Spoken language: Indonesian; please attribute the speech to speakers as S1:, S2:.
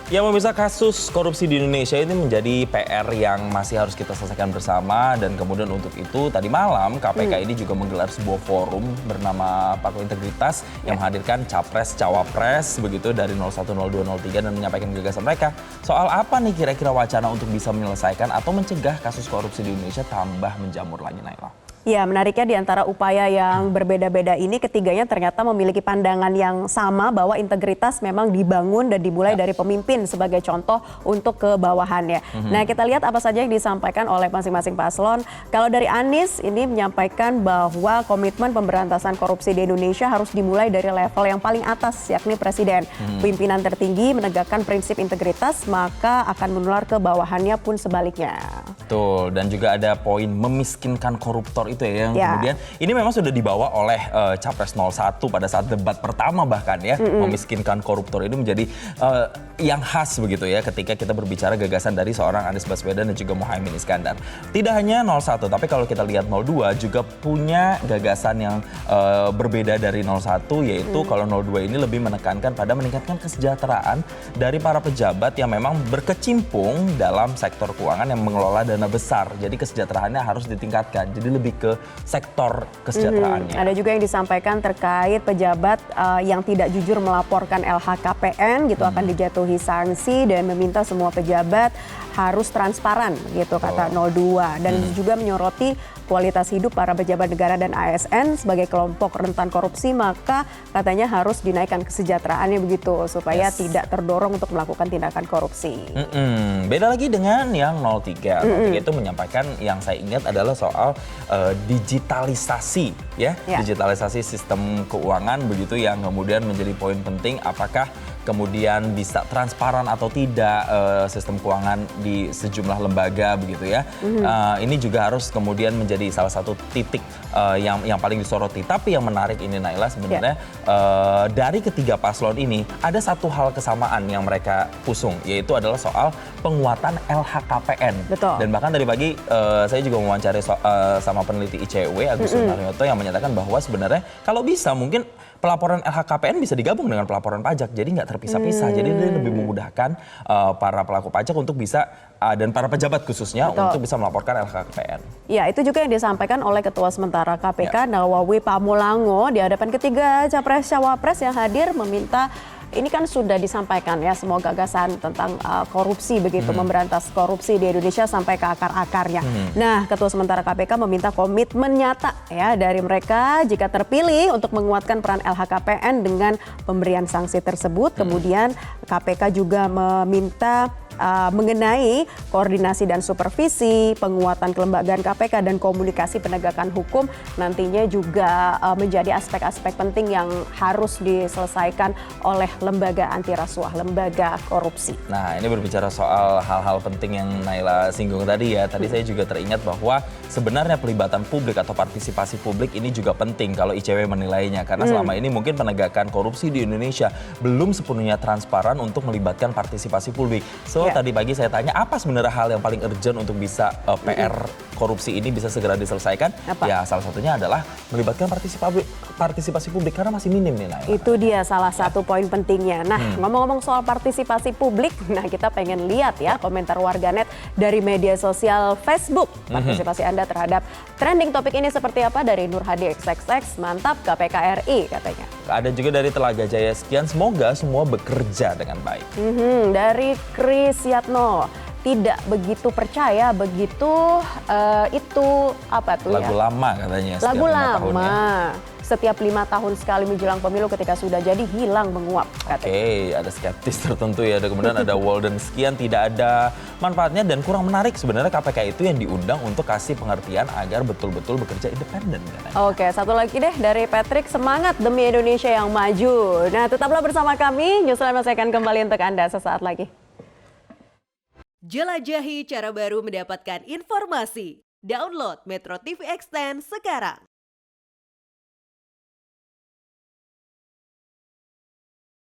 S1: Ya, pemirsa, kasus korupsi di Indonesia ini menjadi PR yang masih harus kita selesaikan bersama. Dan kemudian untuk itu tadi malam KPK ini juga menggelar sebuah forum bernama Paku Integritas yang menghadirkan capres, cawapres begitu dari 01, 02, 03 dan menyampaikan gagasan mereka. Soal apa nih kira-kira wacana untuk bisa menyelesaikan atau mencegah kasus korupsi di Indonesia tambah menjamur lagi, Naila?
S2: Ya, menariknya di antara upaya yang berbeda-beda ini, ketiganya ternyata memiliki pandangan yang sama bahwa integritas memang dibangun dan dimulai dari pemimpin sebagai contoh untuk ke bawahannya. Nah, kita lihat apa saja yang disampaikan oleh masing-masing paslon. Kalau dari Anies, ini menyampaikan bahwa komitmen pemberantasan korupsi di Indonesia harus dimulai dari level yang paling atas, yakni Presiden. Pimpinan tertinggi menegakkan prinsip integritas, maka akan menular ke bawahannya pun sebaliknya.
S1: Betul, dan juga ada poin memiskinkan koruptor itu ya, yang kemudian ini memang sudah dibawa oleh Capres 01 pada saat debat pertama bahkan ya. Memiskinkan koruptor itu menjadi yang khas begitu ya ketika kita berbicara gagasan dari seorang Anies Baswedan dan juga Muhaimin Iskandar. Tidak hanya 01, tapi kalau kita lihat 02 juga punya gagasan yang berbeda dari 01, yaitu kalau 02 ini lebih menekankan pada meningkatkan kesejahteraan dari para pejabat yang memang berkecimpung dalam sektor keuangan yang mengelola dana besar. Jadi kesejahteraannya harus ditingkatkan. Jadi lebih ke sektor kesejahteraannya.
S2: Ada juga yang disampaikan terkait pejabat yang tidak jujur melaporkan LHKPN gitu akan dijatuhi sanksi dan meminta semua pejabat harus transparan gitu kata 02, dan juga menyoroti kualitas hidup para pejabat negara dan ASN sebagai kelompok rentan korupsi, maka katanya harus dinaikkan kesejahteraannya begitu supaya tidak terdorong untuk melakukan tindakan korupsi.
S1: Beda lagi dengan yang 03. 03 itu menyampaikan yang saya ingat adalah soal digitalisasi ya, digitalisasi sistem keuangan begitu yang kemudian menjadi poin penting, apakah kemudian bisa transparan atau tidak sistem keuangan di sejumlah lembaga begitu ya. Ini juga harus kemudian menjadi salah satu titik yang paling disoroti. Tapi yang menarik ini, Naila, sebenarnya dari ketiga paslon ini ada satu hal kesamaan yang mereka usung, yaitu adalah soal penguatan LHKPN.
S2: Betul.
S1: Dan bahkan tadi pagi saya juga mewawancari sama peneliti ICW Agus Sunaryoto yang menyatakan bahwa sebenarnya kalau bisa mungkin pelaporan LHKPN bisa digabung dengan pelaporan pajak, jadi nggak terpisah-pisah. Jadi dia lebih memudahkan para pelaku pajak untuk bisa dan para pejabat khususnya untuk bisa melaporkan LHKPN.
S2: Ya, itu juga yang disampaikan oleh Ketua Sementara KPK Nawawi Pamulango di hadapan ketiga capres-cawapres yang hadir, meminta. Ini kan sudah disampaikan ya semua gagasan tentang korupsi begitu, memberantas korupsi di Indonesia sampai ke akar-akarnya. Nah, Ketua Sementara KPK meminta komitmen nyata ya dari mereka jika terpilih untuk menguatkan peran LHKPN dengan pemberian sanksi tersebut. Kemudian KPK juga meminta mengenai koordinasi dan supervisi, penguatan kelembagaan KPK dan komunikasi penegakan hukum nantinya juga menjadi aspek-aspek penting yang harus diselesaikan oleh lembaga anti rasuah, lembaga korupsi.
S1: Nah, ini berbicara soal hal-hal penting yang Naila singgung tadi ya. Tadi saya juga teringat bahwa sebenarnya pelibatan publik atau partisipasi publik ini juga penting kalau ICW menilainya. Karena selama ini mungkin penegakan korupsi di Indonesia belum sepenuhnya transparan untuk melibatkan partisipasi publik. Tadi pagi saya tanya apa sebenarnya hal yang paling urgent untuk bisa PR korupsi ini bisa segera diselesaikan? Ya, salah satunya adalah melibatkan partisipasi publik karena masih minim nih, Naila.
S2: Itu dia salah satu poin pentingnya. Nah, ngomong-ngomong soal partisipasi publik, nah kita pengen lihat ya komentar warganet dari media sosial Facebook. Partisipasi Anda terhadap trending topik ini seperti apa? Dari Nur Hadi XXX, mantap KPK RI katanya.
S1: Ada juga dari Telaga Jaya sekian, semoga semua bekerja dengan baik.
S2: Dari Chris Yatno, tidak begitu percaya begitu itu apa tuh
S1: lagu lama katanya.
S2: Lagu lama. Setiap 5 tahun sekali menjelang pemilu ketika sudah jadi hilang menguap.
S1: Oke, ada skeptis tertentu ya. Kemudian ada Walden sekian, tidak ada manfaatnya dan kurang menarik. Sebenarnya KPK itu yang diundang untuk kasih pengertian agar betul-betul bekerja independen.
S2: Oke, satu lagi deh dari Patrick, semangat demi Indonesia yang maju. Nah, tetaplah bersama kami. Newsline masih akan kembali untuk Anda sesaat lagi.
S3: Jelajahi cara baru mendapatkan informasi. Download Metro TV Extend sekarang.